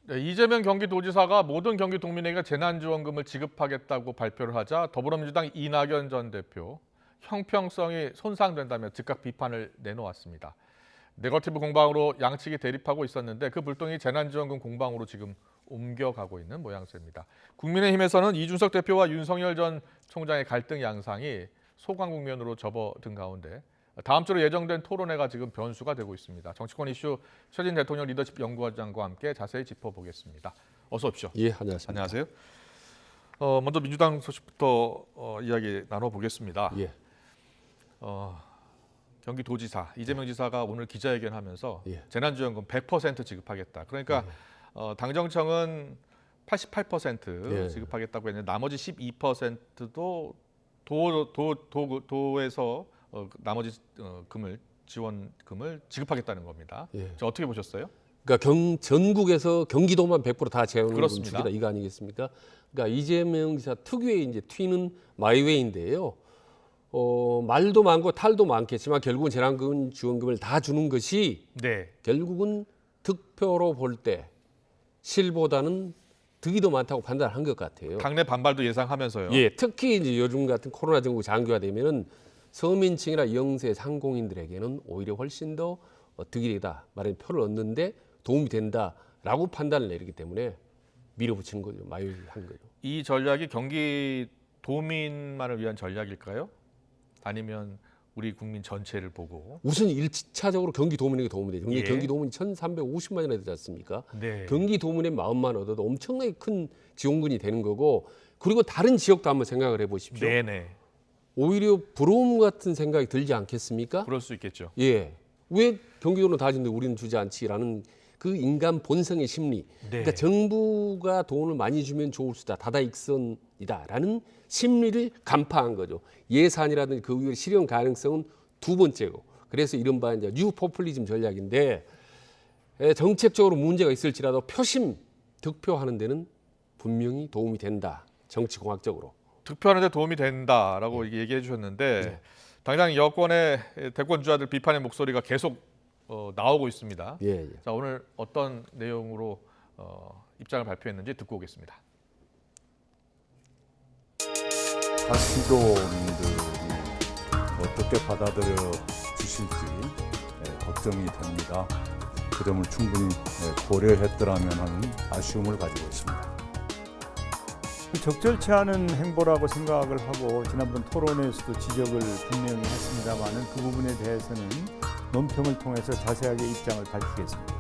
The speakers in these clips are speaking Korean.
네, 이재명 경기도지사가 모든 경기도민에게 재난지원금을 지급하겠다고 발표를 하자 더불어민주당 이낙연 전 대표 형평성이 손상된다며 즉각 비판을 내놓았습니다. 네거티브 공방으로 양측이 대립하고 있었는데 그 불똥이 재난지원금 공방으로 지금 옮겨가고 있는 모양새입니다. 국민의힘에서는 이준석 대표와 윤석열 전 총장의 갈등 양상이 소강 국면으로 접어든 가운데 다음 주로 예정된 토론회가 지금 변수가 되고 있습니다. 정치권 이슈 최진 대통령 리더십 연구원장과 함께 자세히 짚어보겠습니다. 어서 오십시오. 예, 안녕하십니까. 안녕하세요. 먼저 민주당 소식부터 이야기 나눠보겠습니다. 예. 경기도지사 이재명 지사가 오늘 기자회견하면서 예. 재난지원금 100% 지급하겠다. 그러니까 당정청은 88% 예. 지급하겠다고 했는데 나머지 12%도 도에서 나머지 지원금을 지급하겠다는 겁니다. 예. 어떻게 보셨어요? 그러니까 전국에서 경기도만 100%다 재원을 그렇습니다. 주겠다 이거 아니겠습니까? 그러니까 이재명 지사 특유의 이제 튀는 마이웨이인데요. 말도 많고 탈도 많겠지만 결국은 재난금 지원금을 다 주는 것이 네. 결국은 득표로 볼 때 실보다는 득이 더 많다고 판단한 것 같아요. 당내 반발도 예상하면서요. 예, 특히 이제 요즘 같은 코로나 정부 장기화되면은 서민층이나 영세 상공인들에게는 오히려 훨씬 더 득이 되다, 말하는 표를 얻는데 도움이 된다라고 판단을 내리기 때문에 밀어붙이는 거죠, 마요한 거죠. 이 전략이 경기도민만을 위한 전략일까요? 아니면 우리 국민 전체를 보고? 우선 1차적으로 경기도민에게 도움이 되죠. 근데 예. 경기도민이 1,350만이나 되지 않습니까? 네. 경기도민의 마음만 얻어도 엄청나게 큰 지원금이 되는 거고, 그리고 다른 지역도 한번 생각을 해보십시오. 네네. 오히려 부러움 같은 생각이 들지 않겠습니까? 그럴 수 있겠죠. 예. 왜 경기도는 다 주는데 우리는 주지 않지라는 그 인간 본성의 심리. 네. 그러니까 정부가 돈을 많이 주면 좋을 수다. 다다익선이다라는 심리를 간파한 거죠. 예산이라든지 그 위에 실현 가능성은 두 번째고. 그래서 이른바 이제 뉴 포퓰리즘 전략인데 정책적으로 문제가 있을지라도 표심 득표하는 데는 분명히 도움이 된다. 정치공학적으로. 득표하는 데 도움이 된다라고 얘기해 주셨는데 네. 당장 여권의 대권 주자들 비판의 목소리가 계속 나오고 있습니다. 예, 예. 자, 오늘 어떤 내용으로 입장을 발표했는지 듣고 오겠습니다. 다시도민들이 어떻게 받아들여 주실지 걱정이 됩니다. 그 점을 충분히 고려했더라면 하는 아쉬움을 가지고 있습니다. 적절치 않은 행보라고 생각을 하고 지난번 토론회에서도 지적을 분명히 했습니다마는 그 부분에 대해서는 논평을 통해서 자세하게 입장을 밝히겠습니다.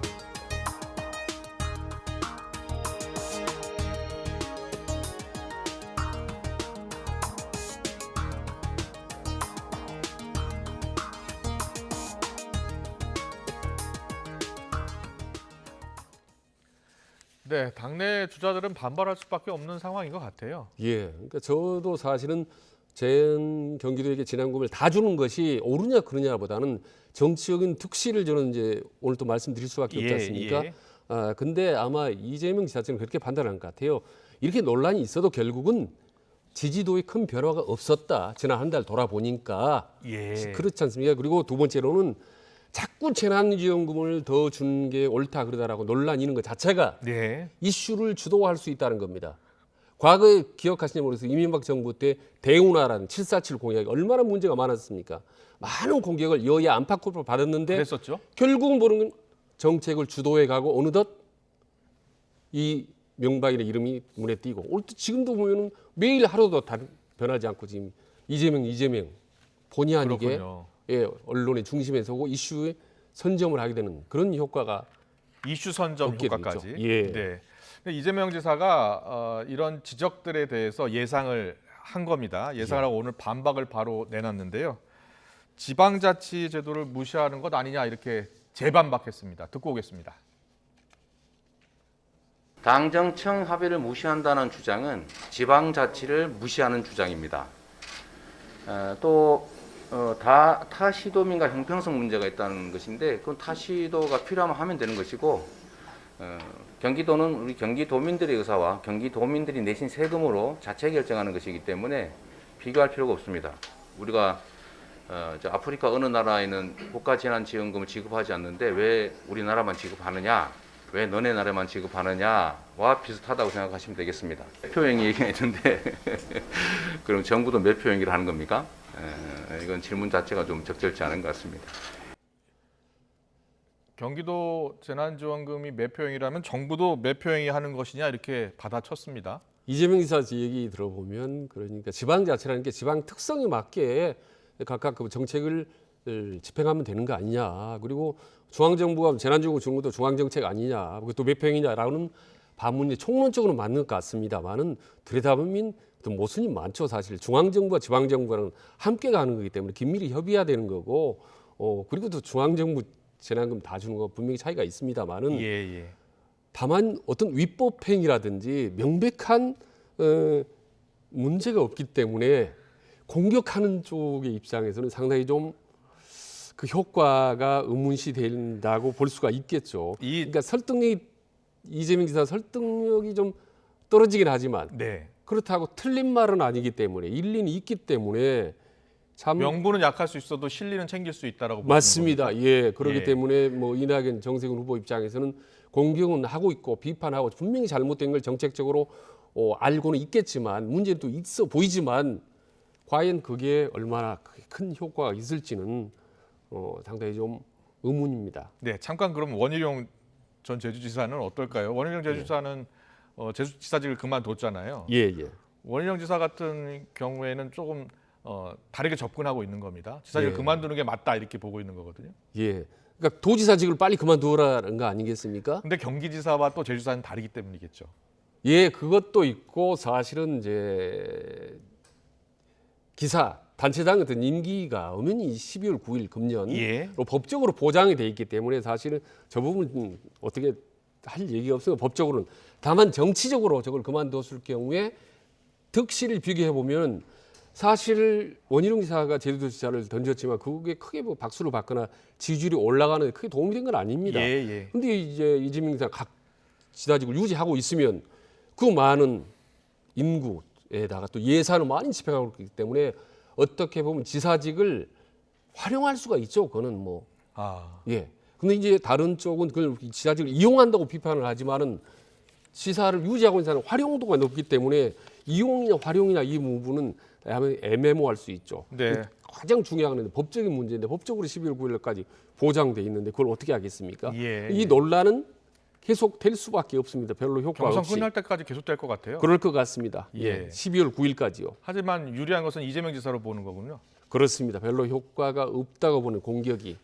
네, 당내 주자들은 반발할 수밖에 없는 상황인 것 같아요. 예, 그러니까 저도 사실은 전 경기도에게 재난금을 다 주는 것이 옳으냐 그러냐보다는 정치적인 특실을 저는 이제 오늘 또 말씀드릴 수밖에 없지 않습니까? 예. 근데 아마 이재명 지사처럼 그렇게 판단한 것 같아요. 이렇게 논란이 있어도 결국은 지지도에 큰 변화가 없었다. 지난 한 달 돌아보니까 예. 그렇지 않습니까? 그리고 두 번째로는 자꾸 재난지원금을 더 주는 게 옳다 그러다라고 논란이 있는 것 자체가 네. 이슈를 주도할 수 있다는 겁니다. 과거에 기억하시는지 모르겠어요. 이명박 정부 때 대운하라는 747 공약이 얼마나 문제가 많았습니까? 많은 공격을 여야 안팎으로 받았는데 그랬었죠. 결국은 보는 정책을 주도해 가고 어느덧 이 명박이의 이름이 눈에 띄고 지금도 보면은 매일 하루도 변하지 않고 지금 이재명 본의 아니게 그렇군요. 예, 언론의 중심에 서고 이슈에 선점을 하게 되는 그런 효과가 이슈 선점 없게 효과까지. 되죠. 예. 네. 근데 이재명 지사가 이런 지적들에 대해서 예상을 한 겁니다. 예상을 하고 오늘 반박을 바로 내놨는데요. 지방자치 제도를 무시하는 것 아니냐 이렇게 재반박했습니다. 듣고 오겠습니다. 당정청 합의를 무시한다는 주장은 지방자치를 무시하는 주장입니다. 타 시도민과 형평성 문제가 있다는 것인데 그건 타 시도가 필요하면 하면 되는 것이고 경기도는 우리 경기도민들의 의사와 경기도민들이 내신 세금으로 자체 결정하는 것이기 때문에 비교할 필요가 없습니다. 우리가 아프리카 어느 나라에는 국가재난지원금을 지급하지 않는데 왜 우리나라만 지급하느냐 왜 너네 나라만 지급하느냐와 비슷하다고 생각하시면 되겠습니다. 매표행위 얘기했는데 그럼 정부도 매표행위를 하는 겁니까? 이건 질문 자체가 좀 적절치 않은 것 같습니다. 경기도 재난지원금이 매표행위라면 정부도 매표행위 하는 것이냐 이렇게 받아쳤습니다. 이재명 지사 얘기 들어보면 그러니까 지방 자치라는 게 지방 특성에 맞게 각각 그 정책을 집행하면 되는 거 아니냐. 그리고 중앙정부가 재난지원금 주는 것도 중앙정책 아니냐. 그게 또 매표행위냐라는 반문이 총론적으로 맞는 것 같습니다만은 들여다보면 또 모순이 많죠. 사실 중앙정부와 지방정부랑 함께 가는 거기 때문에 긴밀히 협의해야 되는 거고 그리고 또 중앙정부 재난금 다 주는 거 분명히 차이가 있습니다만은 예. 다만 어떤 위법행위라든지 명백한 문제가 없기 때문에 공격하는 쪽의 입장에서는 상당히 좀 그 효과가 의문시 된다고 볼 수가 있겠죠. 그러니까 설득력이 이재명 지사 설득력이 좀 떨어지긴 하지만 네. 그렇다고 틀린 말은 아니기 때문에 일리는 있기 때문에 참 명분은 약할 수 있어도 실리는 챙길 수 있다라고 맞습니다. 예, 그렇기 예. 때문에 때문에 뭐 이낙연 정세균 후보 입장에서는 공격은 하고 있고 비판하고 분명히 잘못된 걸 정책적으로 알고는 있겠지만 문제는 또 있어 보이지만 과연 그게 얼마나 큰 효과가 있을지는 상당히 좀 의문입니다. 네, 잠깐 그럼 원희룡 전 제주지사는 어떨까요? 원희룡 제주지사는 제주지사직을 그만뒀잖아요. 예. 원희룡 지사 같은 경우에는 조금 다르게 접근하고 있는 겁니다. 지사직을 예. 그만두는 게 맞다 이렇게 보고 있는 거거든요. 예. 그러니까 도지사직을 빨리 그만두라는 거 아니겠습니까? 근데 경기지사와 또 제주지사는 다르기 때문이겠죠. 예, 그것도 있고 사실은 이제 기사 단체장 같은 임기가 엄연히 12월 9일 금년으로 예. 법적으로 보장이 돼 있기 때문에 사실은 저 부분은 어떻게 할 얘기가 없어요. 법적으로는 다만 정치적으로 저걸 그만뒀을 경우에 득실을 비교해 보면 사실 원희룡 지사가 제주도지사를 던졌지만 그게 크게 뭐 박수를 받거나 지지율이 올라가는 데 크게 도움이 된 건 아닙니다. 예. 근데 이제 이재명 지사 각 지사직을 유지하고 있으면 그 많은 인구에다가 또 예산을 많이 집행하고 있기 때문에 어떻게 보면 지사직을 활용할 수가 있죠. 그거는 뭐 예. 근데 이제 다른 쪽은 그걸 지사직을 이용한다고 비판을 하지만은 지사를 유지하고 있는 사람은 활용도가 높기 때문에 이용이냐 활용이냐 이 부분은 애매모호할 수 있죠. 네. 가장 중요한 건 법적인 문제인데 법적으로 12월 9일까지 보장돼 있는데 그걸 어떻게 하겠습니까? 예. 이 논란은 계속 될 수밖에 없습니다. 별로 효과 경선 없이. 끝날 때까지 계속될 것 같아요. 그럴 것 같습니다. 예. 12월 9일까지요. 하지만 유리한 것은 이재명 지사로 보는 거군요. 그렇습니다. 별로 효과가 없다고 보는 공격이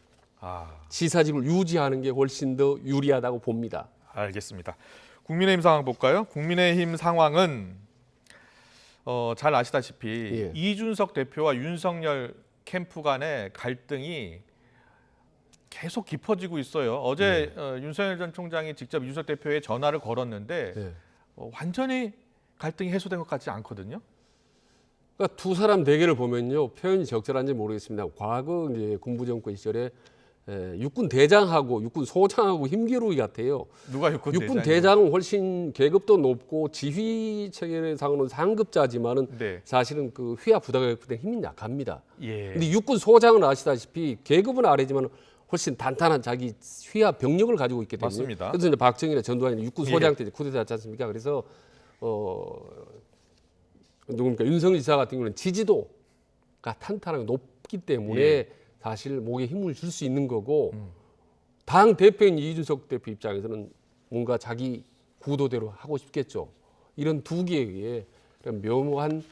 지사직을 유지하는 게 훨씬 더 유리하다고 봅니다. 알겠습니다. 국민의힘 상황 볼까요? 국민의힘 상황은 잘 아시다시피 예. 이준석 대표와 윤석열 캠프 간의 갈등이 계속 깊어지고 있어요. 어제 윤석열 전 총장이 직접 이준석 대표에 전화를 걸었는데 예. 완전히 갈등이 해소된 것 같지 않거든요. 그러니까 두 사람 대결을 보면요 표현이 적절한지 모르겠습니다. 과거 이제 군부 정권 시절에 육군 대장하고 육군 소장하고 힘겨루기 같아요. 누가 육군 대장은 훨씬 계급도 높고 지휘 체계상으로는 상급자지만은 네. 사실은 그 휘하 부대가 힘이 약합니다. 예. 근데 육군 소장은 아시다시피 계급은 아래지만 훨씬 단단한 자기 휘하 병력을 가지고 있기 때문에 맞습니다. 그래서 이제 박정희나 전두환이 육군 소장 예. 때 쿠데타 했지 않습니까? 그래서 누굽니까 윤석열 지사 같은 경우는 지지도가 탄탄하게 높기 때문에 예. 사실 목에 힘을 줄 수 있는 거고 당 대표인 이준석 대표 입장에서는 뭔가 자기 구도대로 하고 싶겠죠. 이런 두 개의 묘한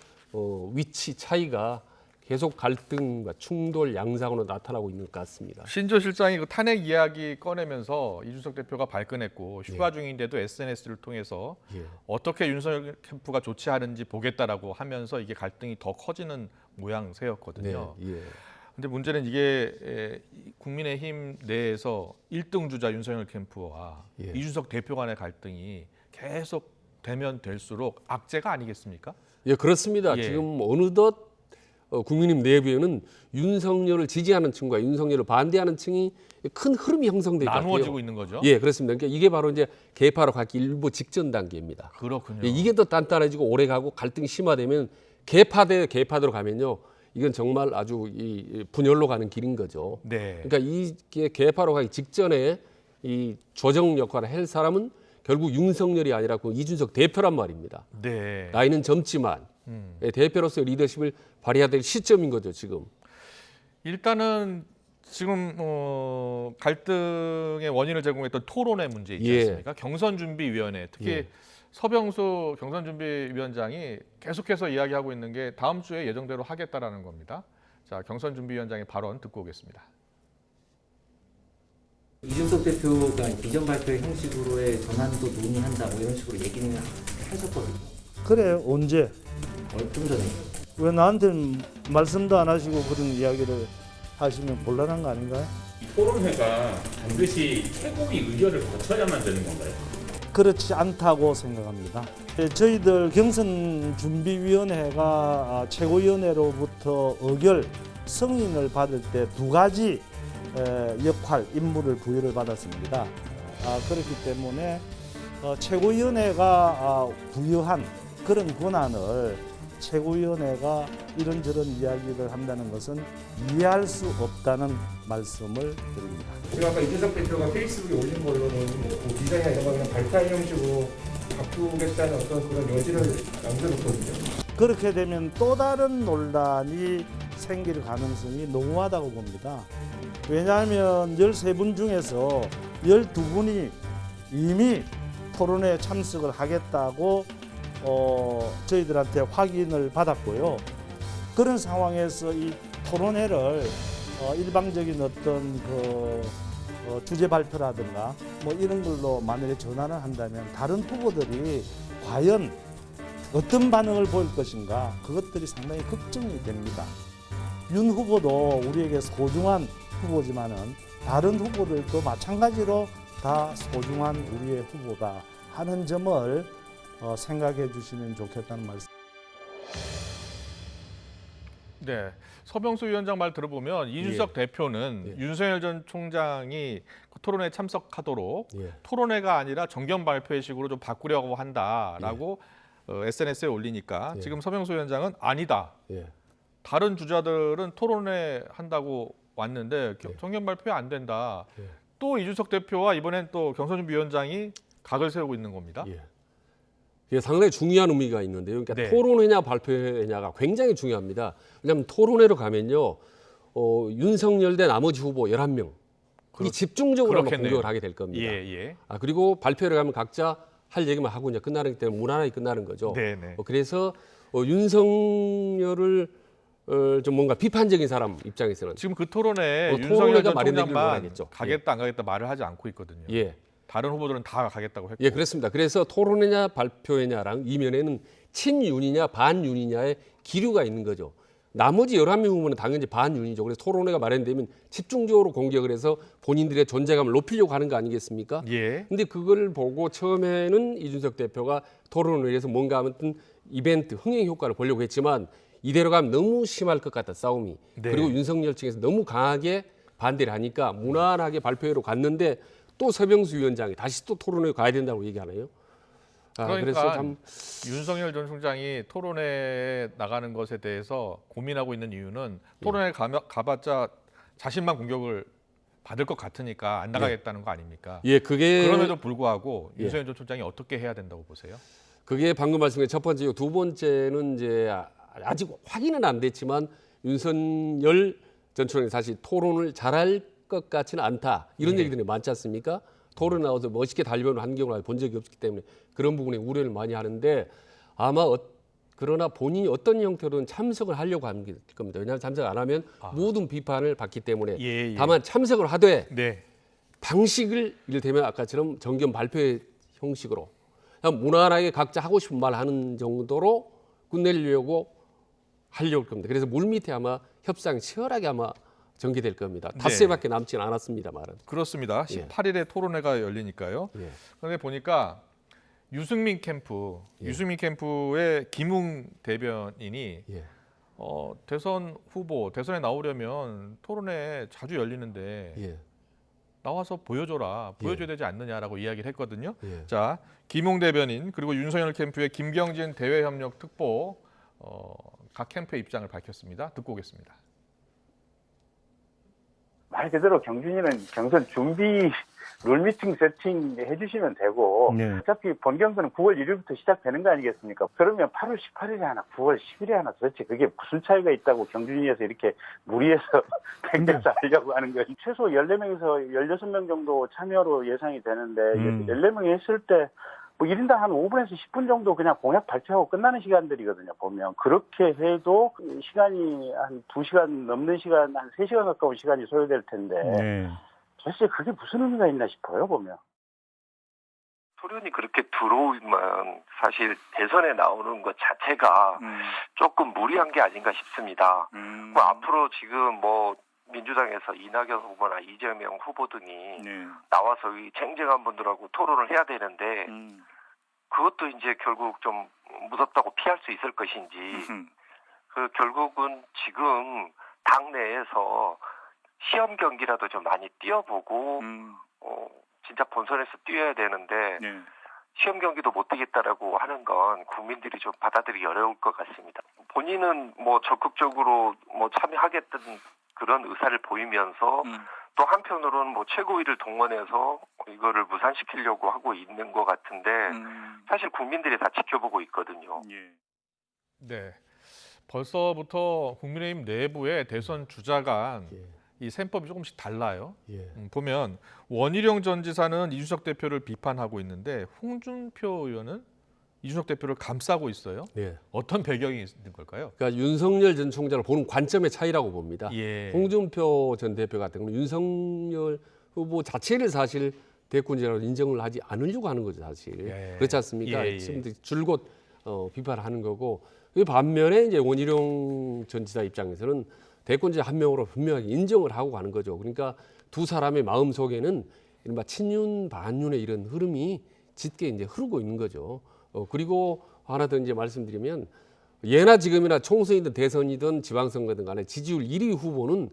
위치 차이가 계속 갈등과 충돌 양상으로 나타나고 있는 것 같습니다. 신조 실장이 그 탄핵 이야기 꺼내면서 이준석 대표가 발끈했고 휴가 중인데도 SNS를 통해서 예. 어떻게 윤석열 캠프가 조치하는지 보겠다라고 하면서 이게 갈등이 더 커지는 모양새였거든요. 네, 예. 근데 문제는 이게 국민의힘 내에서 1등 주자 윤석열 캠프와 예. 이준석 대표 간의 갈등이 계속 되면 될수록 악재가 아니겠습니까? 예, 그렇습니다. 예. 지금 어느덧 국민의힘 내부에는 윤석열을 지지하는 층과 윤석열을 반대하는 층이 큰 흐름이 형성되고 나누어지고 있는 거죠. 예, 그렇습니다. 그러니까 이게 바로 이제 개파로 가기 일부 직전 단계입니다. 그렇군요. 예, 이게 더 단단해지고 오래 가고 갈등이 심화되면 개파 대 개파대로 가면요, 이건 정말 아주 이 분열로 가는 길인 거죠. 네. 그러니까 이게 개파로 가기 직전에 이 조정 역할을 할 사람은 결국 윤석열이 아니라 그 이준석 대표란 말입니다. 네. 나이는 젊지만 대표로서 리더십을 발휘해야 될 시점인 거죠, 지금. 일단은 지금 갈등의 원인을 제공했던 토론회 문제 있지 예. 않습니까? 경선준비위원회 특히 예. 서병수 경선준비위원장이 계속해서 이야기하고 있는 게 다음 주에 예정대로 하겠다라는 겁니다. 자, 경선준비위원장의 발언 듣고 오겠습니다. 이준석 대표가 비전 발표 형식으로의 전환도 논의한다 뭐 이런 식으로 얘기는 하셨거든요. 그래 언제? 좀 전에. 왜 나한테는 말씀도 안 하시고 그런 이야기를 하시면 곤란한 거 아닌가요? 토론회가 반드시 최고위 의결을 거쳐야만 되는 건가요? 그렇지 않다고 생각합니다. 저희들 경선준비위원회가 최고위원회로부터 의결 승인을 받을 때 두 가지 역할, 임무를 부여를 받았습니다. 그렇기 때문에 최고위원회가 부여한 그런 권한을 최고위원회가 이런저런 이야기를 한다는 것은 이해할 수 없다는 말씀을 드립니다. 제가 아까 이준석 대표가 페이스북에 올린 걸로는 뭐 디자인이나 이런 거 그냥 발표한 형식으로 바꾸겠다는 어떤 그런 여지를 남겨놓거든요. 그렇게 되면 또 다른 논란이 생길 가능성이 농후하다고 봅니다. 왜냐하면 13분 중에서 12분이 이미 토론회에 참석을 하겠다고 저희들한테 확인을 받았고요. 그런 상황에서 이 토론회를 일방적인 어떤 주제 발표라든가 뭐 이런 걸로 만약에 전환을 한다면 다른 후보들이 과연 어떤 반응을 보일 것인가 그것들이 상당히 걱정이 됩니다. 윤 후보도 우리에게 소중한 후보지만은 다른 후보들도 마찬가지로 다 소중한 우리의 후보다 하는 점을 생각해 주시면 좋겠다는 말씀. 네, 서병수 위원장 말 들어보면 이준석 대표는 윤석열 전 총장이 토론회에 참석하도록 토론회가 아니라 정견 발표식으로 좀 바꾸려고 한다라고 SNS에 올리니까 지금 서병수 위원장은 아니다. 다른 주자들은 토론회 한다고 왔는데 정견 발표 안 된다. 또 이준석 대표와 이번엔 또 경선준비위원장이 각을 세우고 있는 겁니다. 이게 상당히 중요한 의미가 있는데요. 그러니까 네. 토론회냐 발표회냐가 굉장히 중요합니다. 왜냐하면 토론회로 가면요. 윤석열 대 나머지 후보 11명. 이 집중적으로 아마 그렇겠네요. 공격을 하게 될 겁니다. 예. 그리고 발표를 가면 각자 할 얘기만 하고 이제 끝나기 때문에 무난하게 끝나는 거죠. 네네. 그래서 윤석열을 좀 뭔가 비판적인 사람 입장에서는 지금 그 토론회에 토론회가 윤석열 전 마련되기를 총장만 원하겠죠. 가겠다 안 가겠다 말을 하지 않고 있거든요. 다른 후보들은 다 가겠다고 했고. 그렇습니다. 그래서 토론회냐 발표회냐랑 이면에는 친윤이냐 반윤이냐의 기류가 있는 거죠. 나머지 11명 후보는 당연히 반윤이죠. 그래서 토론회가 마련되면 집중적으로 공격을 해서 본인들의 존재감을 높이려고 하는 거 아니겠습니까? 근데 그걸 보고 처음에는 이준석 대표가 토론회에서 뭔가 아무튼 이벤트, 흥행 효과를 보려고 했지만 이대로 가면 너무 심할 것 같다, 싸움이. 그리고 윤석열 측에서 너무 강하게 반대를 하니까 무난하게 발표회로 갔는데 또 서병수 위원장이 다시 또 토론회 가야 된다고 얘기하네요. 그러니까 그래서 참 윤석열 전 총장이 토론회에 나가는 것에 대해서 고민하고 있는 이유는 토론회 가봤자 자신만 공격을 받을 것 같으니까 안 나가겠다는 거 아닙니까? 그게 그럼에도 불구하고 윤석열 전 총장이 어떻게 해야 된다고 보세요? 그게 방금 말씀드린 첫 번째고 두 번째는 이제 아직 확인은 안 됐지만 윤석열 전 총장이 사실 토론을 잘할 것 같지는 않다 이런 얘기들이 많지 않습니까? 토론 나와서 멋있게 달려오는 환경을 본 적이 없기 때문에 그런 부분에 우려를 많이 하는데 아마 그러나 본인이 어떤 형태로든 참석을 하려고 하는 겁니다. 왜냐하면 참석 안 하면 모든 비판을 받기 때문에 다만 참석을 하되 방식을 이를테면 아까처럼 정견 발표회 형식으로 그냥 무난하게 각자 하고 싶은 말 하는 정도로 끝내려고 하려고 할 겁니다. 그래서 물밑에 아마 협상이 치열하게 아마 전개될 겁니다. 닷새밖에 남지는 않았습니다, 말은. 그렇습니다. 18일에 토론회가 열리니까요. 그런데 보니까 유승민 캠프의 김웅 대변인이 대선 후보, 대선에 나오려면 토론회 자주 열리는데 나와서 보여줘야 되지 않느냐라고 이야기를 했거든요. 자, 김웅 대변인 그리고 윤석열 캠프의 김경진 대외협력 특보 각 캠프의 입장을 밝혔습니다. 듣고 오겠습니다. 말 그대로 경준이는 경선 준비 룰미팅 세팅 해주시면 되고 네. 어차피 본경선은 9월 1일부터 시작되는 거 아니겠습니까? 그러면 8월 18일에 하나 9월 10일에 하나 도대체 그게 무슨 차이가 있다고 경준이에서 이렇게 무리해서 팽개서 하려고 하는 거지. 최소 14명에서 16명 정도 참여로 예상이 되는데 14명이 했을 때 뭐 1인당 한 5분에서 10분 정도 그냥 공약 발표하고 끝나는 시간들이거든요, 보면. 그렇게 해도 시간이 한 2시간 넘는 시간, 한 3시간 가까운 시간이 소요될 텐데. 네. 도대체 그게 무슨 의미가 있나 싶어요, 보면. 토론이 그렇게 들어오면 사실 대선에 나오는 것 자체가 조금 무리한 게 아닌가 싶습니다. 뭐 앞으로 지금 뭐 민주당에서 이낙연 후보나 이재명 후보 등이 나와서 이 쟁쟁한 분들하고 토론을 해야 되는데 그것도 이제 결국 좀 무섭다고 피할 수 있을 것인지 그 결국은 지금 당내에서 시험 경기라도 좀 많이 뛰어보고 진짜 본선에서 뛰어야 되는데 시험 경기도 못 뛰겠다라고 하는 건 국민들이 좀 받아들이기 어려울 것 같습니다. 본인은 뭐 적극적으로 뭐 참여하겠다는 그런 의사를 보이면서 또 한편으로는 뭐 최고위를 동원해서 이거를 무산시키려고 하고 있는 것 같은데 사실 국민들이 다 지켜보고 있거든요. 네. 벌써부터 국민의힘 내부의 대선 주자간 이 셈법이 조금씩 달라요. 보면 원희룡 전 지사는 이준석 대표를 비판하고 있는데 홍준표 의원은 이준석 대표를 감싸고 있어요. 네. 어떤 배경이 있는 걸까요? 그러니까 윤석열 전 총장을 보는 관점의 차이라고 봅니다. 예. 홍준표 전 대표 같은 경우는 윤석열 후보 자체를 사실 대권자로 인정을 하지 않으려고 하는 거죠, 사실. 예. 그렇지 않습니까? 예, 예. 지금 줄곧 비판하는 거고. 그 반면에 이제 원희룡 전 지사 입장에서는 대권자 한 명으로 분명하게 인정을 하고 가는 거죠. 그러니까 두 사람의 마음 속에는 이른바 친윤 반윤의 이런 흐름이 짙게 이제 흐르고 있는 거죠. 그리고 하나 더 이제 말씀드리면 예나 지금이나 총선이든 대선이든 지방선거든 간에 지지율 1위 후보는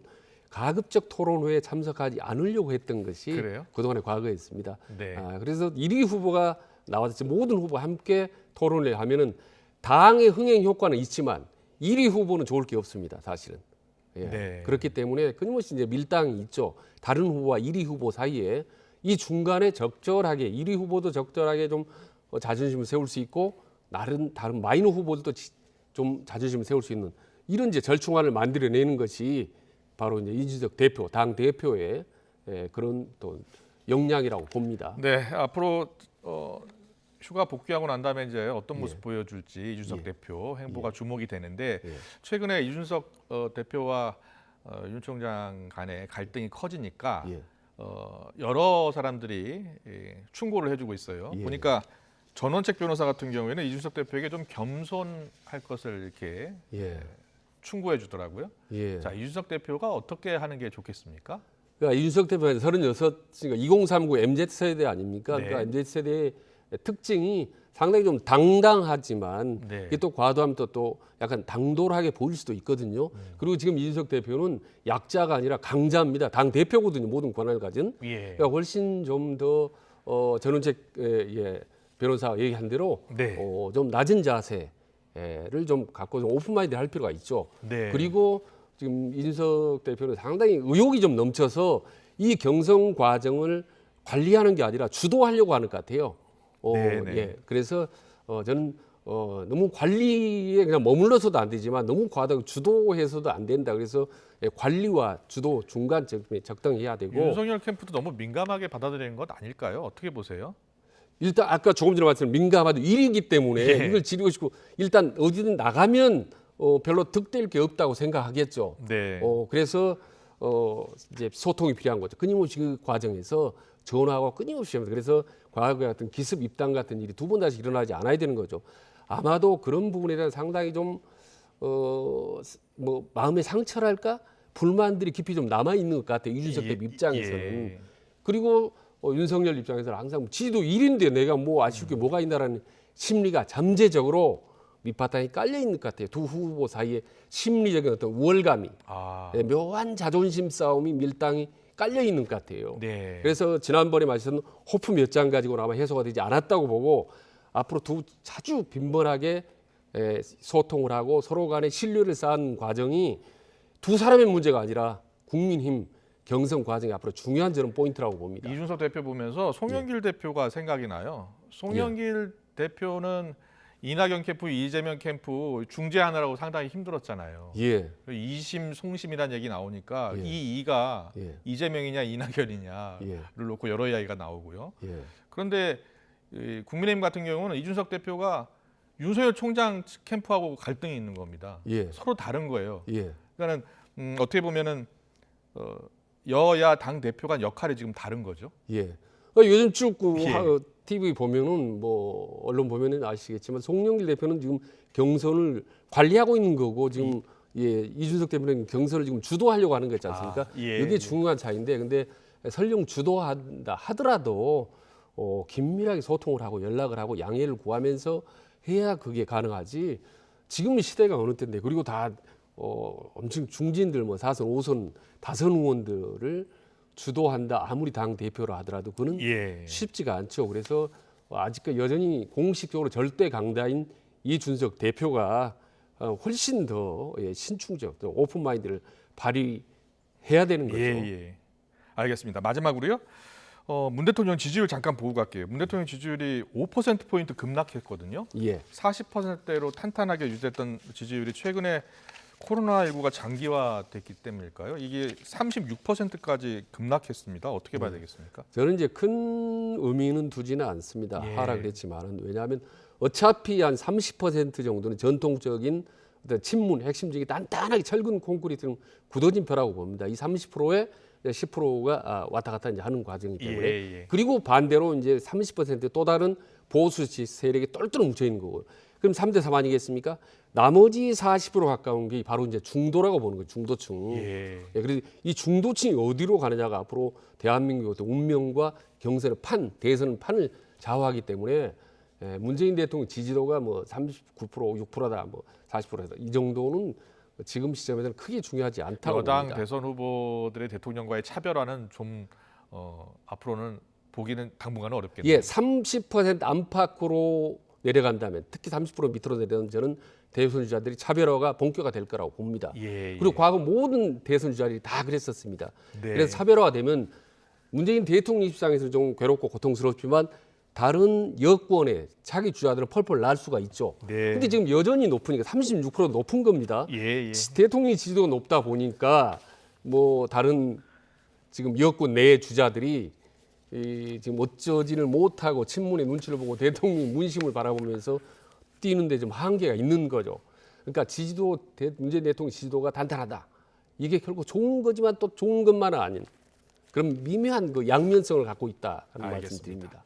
가급적 토론회에 참석하지 않으려고 했던 것이 그래요? 그동안의 과거에 있습니다. 네. 그래서 1위 후보가 나와서 모든 후보가 함께 토론을 하면은 당의 흥행 효과는 있지만 1위 후보는 좋을 게 없습니다, 사실은. 네. 그렇기 때문에 끊임없이 이제 밀당이 있죠. 다른 후보와 1위 후보 사이에 이 중간에 적절하게 1위 후보도 적절하게 좀 자존심을 세울 수 있고 다른 마이너 후보들도 좀 자존심을 세울 수 있는 이런 이제 절충안을 만들어내는 것이 바로 이제 이준석 대표, 당 대표의 그런 또 역량이라고 봅니다. 네, 앞으로 휴가 복귀하고 난 다음에 이제 어떤 모습 보여줄지 이준석 대표 행보가 주목이 되는데 최근에 이준석 대표와 윤 총장 간의 갈등이 커지니까 여러 사람들이 충고를 해주고 있어요. 보니까 전원책 변호사 같은 경우에는 이준석 대표에게 좀 겸손할 것을 이렇게 충고해 주더라고요. 자, 이준석 대표가 어떻게 하는 게 좋겠습니까? 그러니까 이준석 대표가 36, 2039 MZ세대 아닙니까? 네. 그러니까 MZ세대의 특징이 상당히 좀 당당하지만 네. 이게 또 과도하면 또 약간 당돌하게 보일 수도 있거든요. 그리고 지금 이준석 대표는 약자가 아니라 강자입니다. 당 대표거든요. 모든 권한을 가진. 그러니까 훨씬 좀 더 전원책 변호사 얘기한 대로 네. 좀 낮은 자세를 좀 갖고 좀 오픈마인드 할 필요가 있죠. 네. 그리고 지금 이준석 대표는 상당히 의욕이 좀 넘쳐서 이 경선 과정을 관리하는 게 아니라 주도하려고 하는 것 같아요. 그래서 저는 너무 관리에 그냥 머물러서도 안 되지만 너무 과다하게 주도해서도 안 된다. 그래서 관리와 주도 중간쯤에 적당히 해야 되고. 윤석열 캠프도 너무 민감하게 받아들이는 것 아닐까요? 어떻게 보세요? 일단 아까 조금 전에 말씀드린 민감하도 일이기 때문에 이걸 지르고 싶고 일단 어디든 나가면 별로 득될 게 없다고 생각하겠죠. 네. 그래서 이제 소통이 필요한 거죠. 끊임없이 그 과정에서 전화하고 끊임없이 합니다. 그래서 과거에 같은 기습 입당 같은 일이 두 번 다시 일어나지 않아야 되는 거죠. 아마도 그런 부분에 대한 상당히 좀 뭐 마음의 상처랄까 불만들이 깊이 좀 남아 있는 것 같아요. 이준석 대표 입장에서는. 그리고 윤석열 입장에서는 항상 지지도 1인데 내가 뭐 아쉬울 게 뭐가 있나라는 심리가 잠재적으로 밑바탕에 깔려 있는 것 같아요. 두 후보 사이에 심리적인 어떤 우월감이 묘한 자존심 싸움이 밀당이 깔려 있는 것 같아요. 그래서 지난번에 마셨던 호프 몇 장 가지고는 아마 해소가 되지 않았다고 보고 앞으로 자주 빈번하게 소통을 하고 서로 간의 신뢰를 쌓은 과정이 두 사람의 문제가 아니라 국민힘 경선 과정이 앞으로 중요한 저는 포인트라고 봅니다. 이준석 대표 보면서 송영길 대표가 생각이 나요. 송영길 대표는 이낙연 캠프, 이재명 캠프 중재하느라고 상당히 힘들었잖아요. 예. 이심, 송심이라는 얘기 나오니까 예. 이 이가 예. 이재명이냐 이낙연이냐를 예. 놓고 여러 이야기가 나오고요. 예. 그런데 이 국민의힘 같은 경우는 이준석 대표가 윤석열 총장 캠프하고 갈등이 있는 겁니다. 예. 서로 다른 거예요. 예. 그러니까는 어떻게 보면은 여야 당 대표 간 역할이 지금 다른 거죠. 예. 요즘 쭉 예. TV 보면은 뭐 언론 보면은 아시겠지만 송영길 대표는 지금 경선을 관리하고 있는 거고 지금 예, 이준석 대표는 경선을 지금 주도하려고 하는 거 있지 않습니까? 예. 이게 중요한 차이인데 근데 설령 주도한다 하더라도 긴밀하게 소통을 하고 연락을 하고 양해를 구하면서 해야 그게 가능하지. 지금 시대가 어느 때인데 그리고 다 엄청 중진들 뭐 4선, 5선, 다선 의원들을 주도한다 아무리 당 대표라 하더라도 그는 예. 쉽지가 않죠. 그래서 아직까지 여전히 공식적으로 절대 강자인 이준석 대표가 훨씬 더 신중적, 오픈 마인드를 발휘해야 되는 거죠. 예. 알겠습니다. 마지막으로요. 문 대통령 지지율 잠깐 보고 갈게요. 문 대통령 지지율이 5%포인트 급락했거든요. 예. 40%대로 탄탄하게 유지됐던 지지율이 최근에 코로나19가 장기화됐기 때문일까요? 이게 36%까지 급락했습니다. 어떻게 봐야 되겠습니까? 저는 이제 큰 의미는 두지는 않습니다. 예. 하락을 했지만은 왜냐하면 어차피 한 30% 정도는 전통적인 어떤 친문 핵심적인 단단하게 철근 콘크리트는 굳어진 벼라고 봅니다. 이 30%에 10%가 왔다 갔다 이제 하는 과정이기 때문에 예. 그리고 반대로 이제 30% 또 다른 보수 세력이 똘똘 뭉쳐 있는 거고 그럼 3대 3 아니겠습니까? 나머지 40% 가까운 게 바로 이제 중도라고 보는 거예요. 중도층. 예. 그래서 이 중도층이 어디로 가느냐가 앞으로 대한민국의 어떤 운명과 경선의 대선 판을 좌우하기 때문에 문재인 대통령 지지도가 뭐 39%, 6%다, 뭐 40%다 이 정도는 지금 시점에서는 크게 중요하지 않다고 여당 봅니다. 대선 후보들의 대통령과의 차별화는 좀 앞으로는 보기는 당분간은 어렵겠네요. 예, 30% 안팎으로 내려간다면 특히 30% 밑으로 내려가면 저는 대선 주자들이 차별화가 본격화될 거라고 봅니다. 예. 그리고 과거 모든 대선 주자들이 다 그랬었습니다. 네. 그래서 차별화가 되면 문재인 대통령 입장에서 좀 괴롭고 고통스럽지만 다른 여권의 자기 주자들은 펄펄 날 수가 있죠. 네. 근데 지금 여전히 높으니까 36% 높은 겁니다. 예. 대통령 지지도가 높다 보니까 뭐 다른 지금 여권 내 주자들이 지금 어쩌지를 못하고 친문의 눈치를 보고 대통령 문심을 바라보면서 뛰는데 좀 한계가 있는 거죠. 그러니까 문재인 대통령 지지도가 단단하다. 이게 결국 좋은 거지만 또 좋은 것만은 아닌 그런 미묘한 그 양면성을 갖고 있다는 말씀드립니다.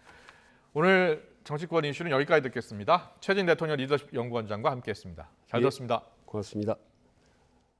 오늘 정치권 이슈는 여기까지 듣겠습니다. 최진 대통령 리더십 연구원장과 함께했습니다. 잘 들었습니다. 고맙습니다.